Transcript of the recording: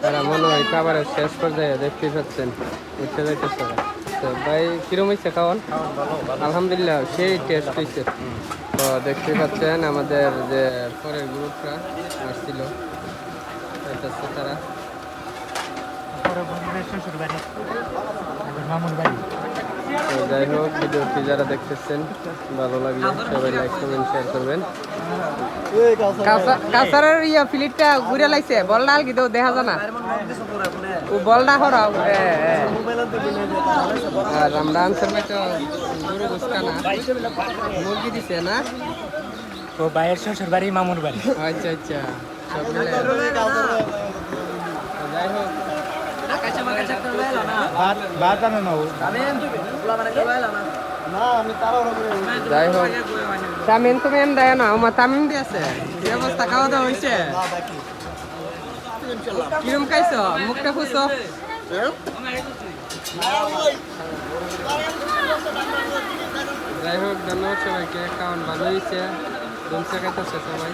আর মনে হয় খাবারের শেষ পর্যায়ে দেখতে পাচ্ছেন উঠে যাইতেছে। তো ভাই কিরম হয়েছে খাওয়ান? আলহামদুলিল্লাহ সেই টেস্ট হয়েছে। তো দেখতে পাচ্ছেন আমাদের যে পরের গ্রুপটা আসছিল যাইতেছে তারা। তো যাই হোক ভিডিওটি যারা দেখতেছেন ভালো লাগলে সবাই লাইক কমেন্ট শেয়ার করবেন। কাসারের ইয়া ফিলিপটা ঘুরে লাইছে বল ডাল কি দেও দেখা যায় না ও বলটা হরাও আর আমরা আনসার ভাই তো গরু বুঝকা না মুরগি দিছে না ও ভাইয়ের শ্বশুর বাড়ি মামুর বাড়ি। আচ্ছা আচ্ছা সব মিলে যাই হোক ভাত আনো না যাই হোক তামিম তুমি এম দেয় না আমার তামিম দিয়েছে কি অবস্থা খাওয়া দাওয়া হয়েছে কিরম খাইছো মুখটা খুঁজছো যাই হোক ধন্যবাদ সবাইকে খাওয়ান ভালো হয়েছে দুমসে খাইতেছে সবাই।